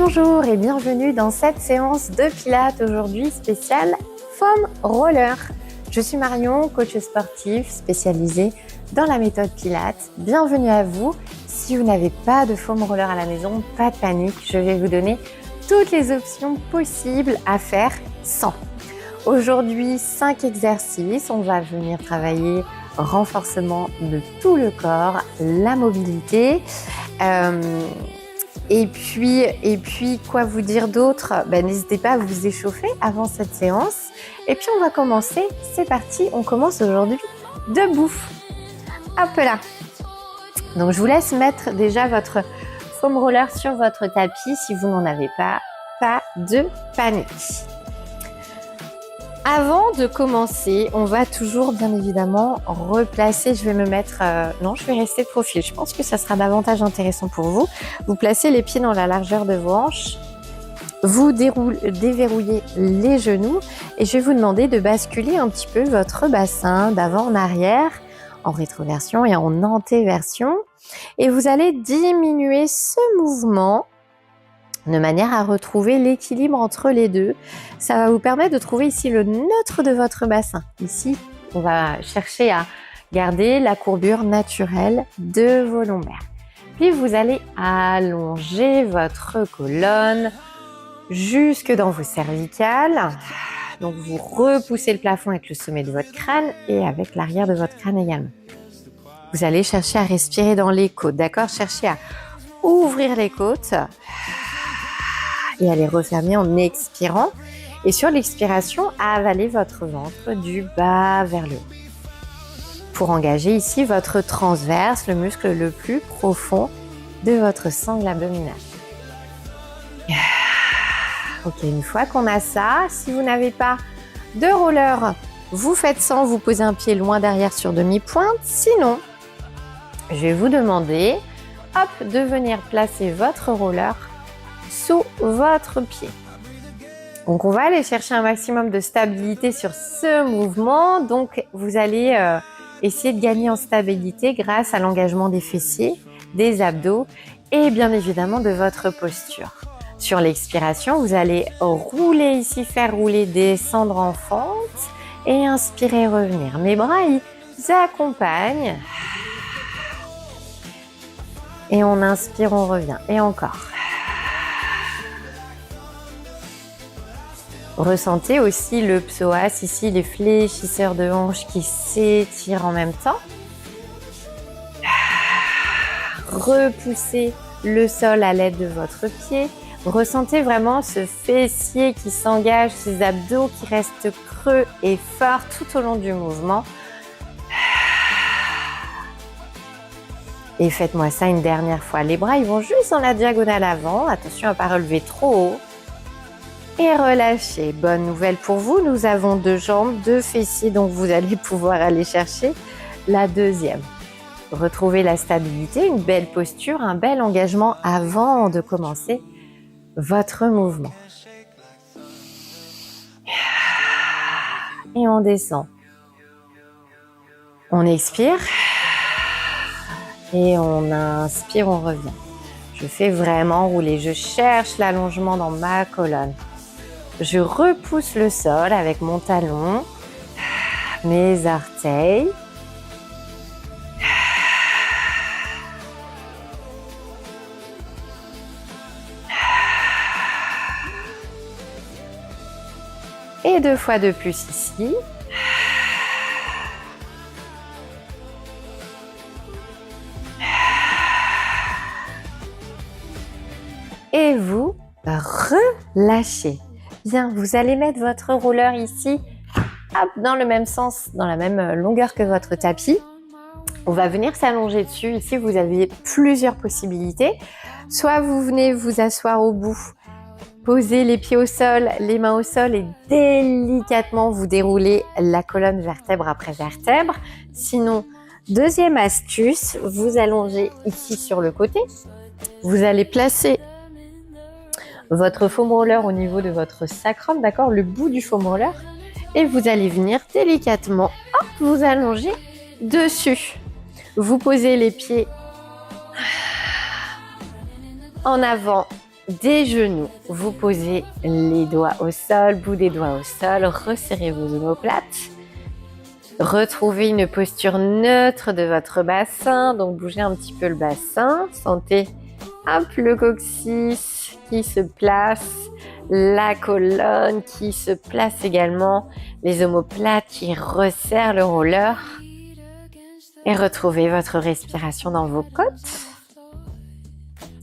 Bonjour et bienvenue dans cette séance de pilates aujourd'hui spéciale foam roller. Je suis Marion, coach sportif spécialisée dans la méthode pilates. Bienvenue à vous. Si vous n'avez pas de foam roller à la maison, pas de panique, je vais vous donner toutes les options possibles à faire sans. Aujourd'hui, 5 exercices. On va venir travailler renforcement de tout le corps, la mobilité. Et puis, quoi vous dire d'autre ? N'hésitez pas à vous échauffer avant cette séance. Et puis, on va commencer. C'est parti, on commence aujourd'hui debout. Hop là. Donc, je vous laisse mettre déjà votre foam roller sur votre tapis. Si vous n'en avez pas, pas de panique. Avant de commencer, on va toujours bien évidemment replacer, je vais me mettre, non je vais rester de profil, je pense que ça sera davantage intéressant pour vous. Vous placez les pieds dans la largeur de vos hanches, vous déverrouillez les genoux et je vais vous demander de basculer un petit peu votre bassin d'avant en arrière, en rétroversion et en antéversion. Et vous allez diminuer ce mouvement de manière à retrouver l'équilibre entre les deux. Ça va vous permettre de trouver ici le neutre de votre bassin. Ici, on va chercher à garder la courbure naturelle de vos lombaires. Puis vous allez allonger votre colonne jusque dans vos cervicales. Donc vous repoussez le plafond avec le sommet de votre crâne et avec l'arrière de votre crâne également. Vous allez chercher à respirer dans les côtes, d'accord ? Cherchez à ouvrir les côtes et à les refermer en expirant. Et sur l'expiration, avaler votre ventre du bas vers le haut. Pour engager ici votre transverse, le muscle le plus profond de votre sangle abdominale. Ok, une fois qu'on a ça, si vous n'avez pas de roller, vous faites sans, vous posez un pied loin derrière sur demi-pointe. Sinon, je vais vous demander, de venir placer votre roller sous votre pied. Donc on va aller chercher un maximum de stabilité sur ce mouvement. Donc vous allez essayer de gagner en stabilité grâce à l'engagement des fessiers, des abdos et bien évidemment de votre posture. Sur l'expiration, vous allez rouler ici, faire rouler, descendre en fente et inspirer, revenir. Mes bras ils accompagnent. Et on inspire, on revient. Et encore. Ressentez aussi le psoas, ici les fléchisseurs de hanches qui s'étirent en même temps. Repoussez le sol à l'aide de votre pied. Ressentez vraiment ce fessier qui s'engage, ces abdos qui restent creux et forts tout au long du mouvement. Et faites-moi ça une dernière fois. Les bras ils vont juste dans la diagonale avant. Attention à ne pas relever trop haut. Et relâchez. Bonne nouvelle pour vous, nous avons 2 jambes, 2 fessiers, donc vous allez pouvoir aller chercher la deuxième. Retrouvez la stabilité, une belle posture, un bel engagement avant de commencer votre mouvement. Et on descend. On expire. Et on inspire, on revient. Je fais vraiment rouler, je cherche l'allongement dans ma colonne. Je repousse le sol avec mon talon, mes orteils. Et 2 fois de plus ici. Et vous relâchez. Bien, vous allez mettre votre roller ici, dans le même sens, dans la même longueur que votre tapis. On va venir s'allonger dessus. Ici, vous avez plusieurs possibilités. Soit vous venez vous asseoir au bout, posez les pieds au sol, les mains au sol et délicatement vous déroulez la colonne vertèbre après vertèbre. Sinon, deuxième astuce, vous allongez ici sur le côté. Vous allez placer votre foam roller au niveau de votre sacrum, d'accord, le bout du foam roller, et vous allez venir délicatement, vous allonger dessus. Vous posez les pieds en avant des genoux. Vous posez les doigts au sol, bout des doigts au sol, resserrez vos omoplates. Retrouvez une posture neutre de votre bassin, donc bougez un petit peu le bassin. Sentez hop, le coccyx qui se place, la colonne qui se place également, les omoplates qui resserrent le roller. Et retrouvez votre respiration dans vos côtes.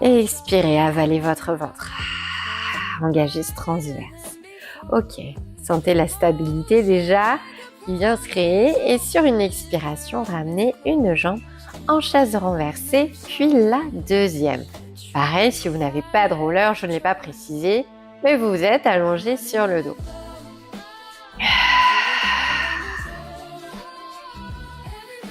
Et expirez, avalez votre ventre. Engagez ce transverse. Ok, sentez la stabilité déjà qui vient se créer. Et sur une expiration, ramenez une jambe en chaise renversée, puis la deuxième. Pareil, si vous n'avez pas de roller, je ne l'ai pas précisé, mais vous êtes allongé sur le dos.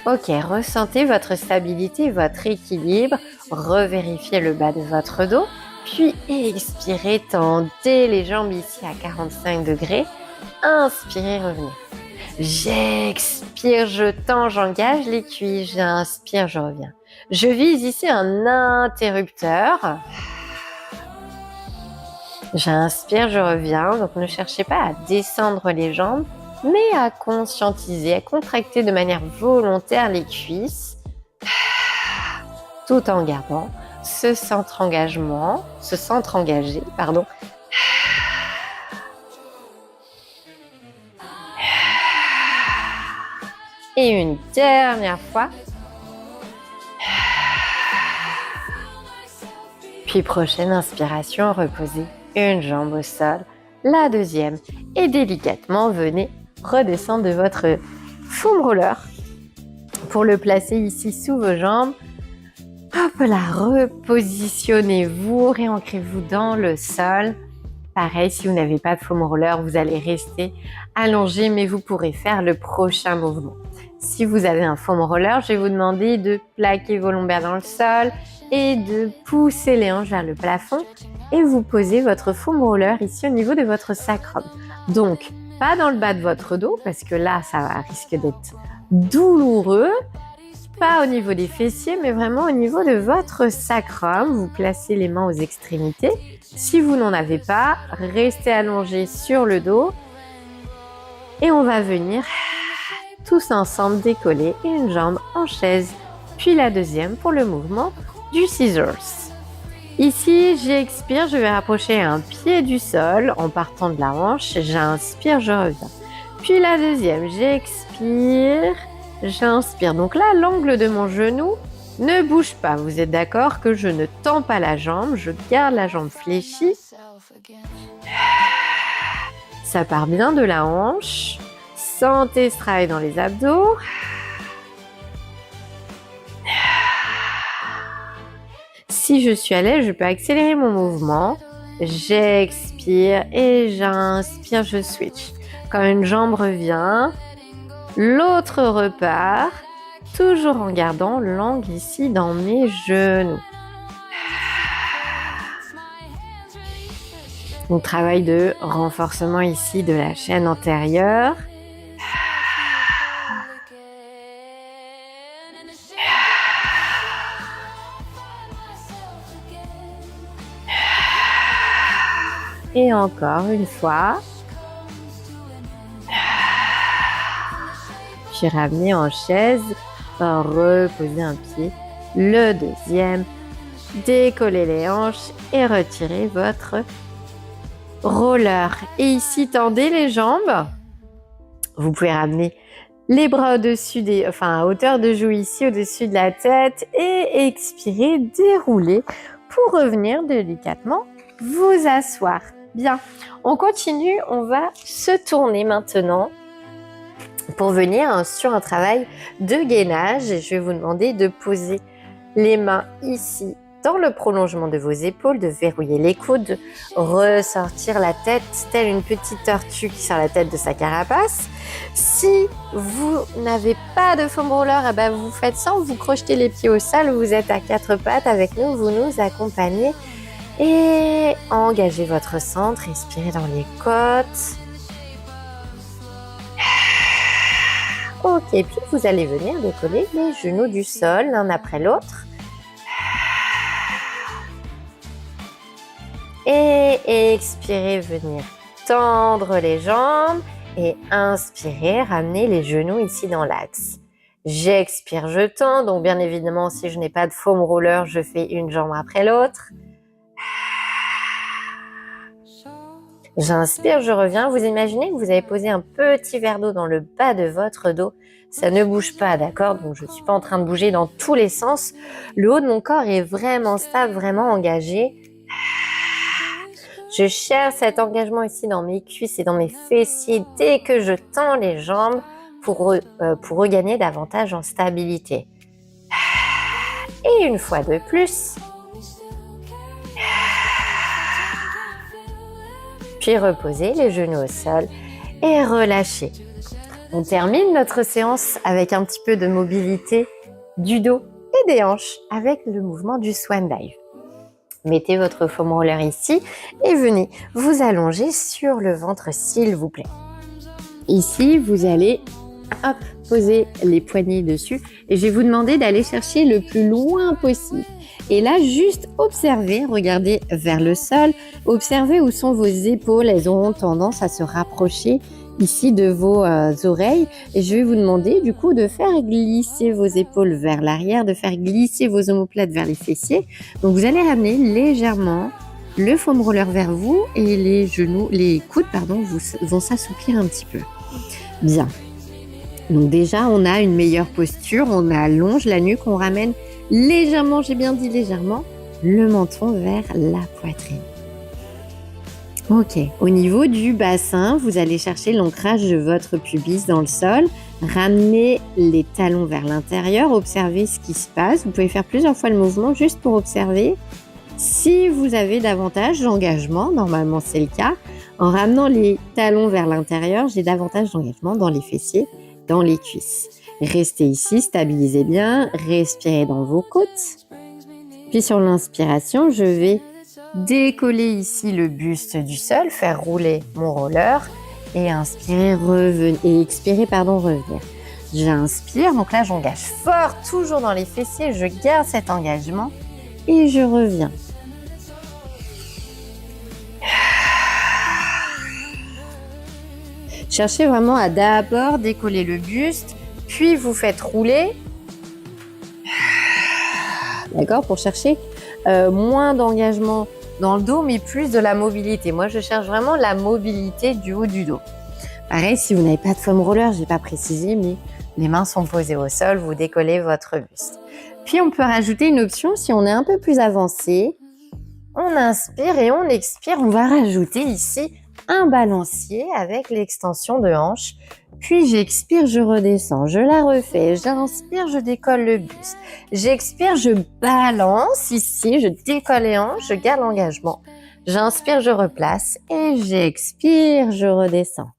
Ok, ressentez votre stabilité, votre équilibre, revérifiez le bas de votre dos, puis expirez, tendez les jambes ici à 45 degrés, inspirez, revenez. J'expire, je tends, j'engage les cuisses, j'inspire, je reviens. Je vise ici un interrupteur. J'inspire, je reviens, donc ne cherchez pas à descendre les jambes, mais à conscientiser, à contracter de manière volontaire les cuisses, tout en gardant ce centre engagé. Et une dernière fois. Puis prochaine inspiration, reposez une jambe au sol, la deuxième, et délicatement venez redescendre de votre foam roller pour le placer ici sous vos jambes. Hop là, repositionnez-vous, réancrez-vous dans le sol. Pareil, si vous n'avez pas de foam roller, vous allez rester allongé, mais vous pourrez faire le prochain mouvement. Si vous avez un foam roller, je vais vous demander de plaquer vos lombaires dans le sol et de pousser les hanches vers le plafond et vous posez votre foam roller ici au niveau de votre sacrum. Donc, pas dans le bas de votre dos parce que là, ça risque d'être douloureux. Pas au niveau des fessiers, mais vraiment au niveau de votre sacrum. Vous placez les mains aux extrémités. Si vous n'en avez pas, restez allongé sur le dos. Et on va venir tous ensemble décoller une jambe en chaise, puis la deuxième pour le mouvement du scissors. Ici, j'expire, je vais rapprocher un pied du sol en partant de la hanche. J'inspire, je reviens. Puis la deuxième, j'expire, j'inspire. Donc là, l'angle de mon genou ne bouge pas. Vous êtes d'accord que je ne tends pas la jambe, je garde la jambe fléchie. Ça part bien de la hanche. Sentez ce travail dans les abdos. Si je suis à l'aise, je peux accélérer mon mouvement. J'expire et j'inspire, je switch. Quand une jambe revient, l'autre repart, toujours en gardant l'angle ici dans mes genoux. Donc, travail de renforcement ici de la chaîne antérieure. Et encore une fois. Puis ramener en chaise, reposer un pied, le deuxième, décoller les hanches et retirer votre roller. Et ici, tendez les jambes. Vous pouvez ramener les bras au-dessus à hauteur de joue ici, au-dessus de la tête et expirer, dérouler pour revenir délicatement vous asseoir. Bien, on continue, on va se tourner maintenant pour venir sur un travail de gainage. Et je vais vous demander de poser les mains ici dans le prolongement de vos épaules, de verrouiller les coudes, de ressortir la tête telle une petite tortue qui sort la tête de sa carapace. Si vous n'avez pas de foam roller, vous faites sans, vous crochetez les pieds au sol, vous êtes à quatre pattes avec nous, vous nous accompagnez et engagez votre centre, respirez dans les côtes. Ok, puis vous allez venir décoller les genoux du sol l'un après l'autre. Et expirez, venir tendre les jambes. Et inspirez, ramenez les genoux ici dans l'axe. J'expire, je tends. Donc bien évidemment, si je n'ai pas de foam roller, je fais une jambe après l'autre. J'inspire, je reviens. Vous imaginez que vous avez posé un petit verre d'eau dans le bas de votre dos. Ça ne bouge pas, d'accord? Donc je ne suis pas en train de bouger dans tous les sens. Le haut de mon corps est vraiment stable, vraiment engagé. Je cherche cet engagement ici dans mes cuisses et dans mes fessiers dès que je tends les jambes pour regagner davantage en stabilité. Et une fois de plus. Puis reposez les genoux au sol et relâchez. On termine notre séance avec un petit peu de mobilité du dos et des hanches avec le mouvement du Swan Dive. Mettez votre foam roller ici et venez vous allonger sur le ventre s'il vous plaît. Ici, vous allez poser les poignets dessus et je vais vous demander d'aller chercher le plus loin possible. Et là, juste observez, regardez vers le sol, observez où sont vos épaules. Elles ont tendance à se rapprocher ici de vos oreilles. Et je vais vous demander du coup de faire glisser vos épaules vers l'arrière, de faire glisser vos omoplates vers les fessiers. Donc vous allez ramener légèrement le foam roller vers vous et les genoux, les coudes, vont s'assouplir un petit peu. Bien. Donc déjà, on a une meilleure posture, on allonge la nuque, on ramène légèrement, j'ai bien dit légèrement, le menton vers la poitrine. Ok, au niveau du bassin, vous allez chercher l'ancrage de votre pubis dans le sol, ramenez les talons vers l'intérieur, observez ce qui se passe. Vous pouvez faire plusieurs fois le mouvement juste pour observer. Si vous avez davantage d'engagement, normalement c'est le cas, en ramenant les talons vers l'intérieur, j'ai davantage d'engagement dans les fessiers, dans les cuisses. Restez ici, stabilisez bien, respirez dans vos côtes. Puis sur l'inspiration, je vais décoller ici le buste du sol, faire rouler mon roller et inspirer, expirer, revenir. J'inspire, donc là j'engage fort, toujours dans les fessiers, je garde cet engagement et je reviens. Cherchez vraiment à d'abord décoller le buste, puis vous faites rouler, d'accord, pour chercher moins d'engagement dans le dos, mais plus de la mobilité. Moi, je cherche vraiment la mobilité du haut du dos. Pareil, si vous n'avez pas de foam roller, je n'ai pas précisé, mais les mains sont posées au sol, vous décollez votre buste. Puis, on peut rajouter une option si on est un peu plus avancé. On inspire et on expire. On va rajouter ici un balancier avec l'extension de hanche. Puis j'expire, je redescends, je la refais, j'inspire, je décolle le buste. J'expire, je balance ici, je décolle les hanches, je garde l'engagement. J'inspire, je replace et j'expire, je redescends.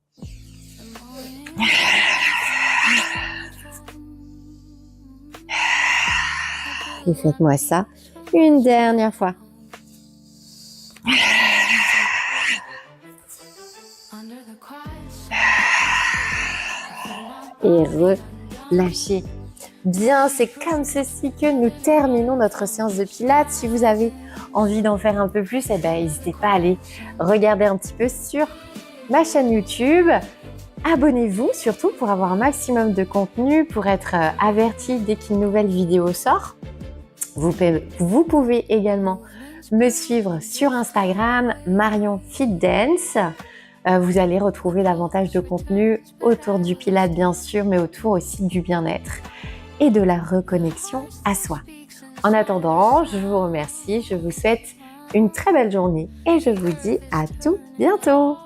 Et faites-moi ça une dernière fois. Et relâchez. Bien, c'est comme ceci que nous terminons notre séance de pilates. Si vous avez envie d'en faire un peu plus, n'hésitez pas à aller regarder un petit peu sur ma chaîne YouTube. Abonnez-vous surtout pour avoir un maximum de contenu, pour être averti dès qu'une nouvelle vidéo sort. Vous pouvez également me suivre sur Instagram, Marion Fit Dance. Vous allez retrouver davantage de contenu autour du pilates bien sûr, mais autour aussi du bien-être et de la reconnexion à soi. En attendant, je vous remercie, je vous souhaite une très belle journée et je vous dis à tout bientôt.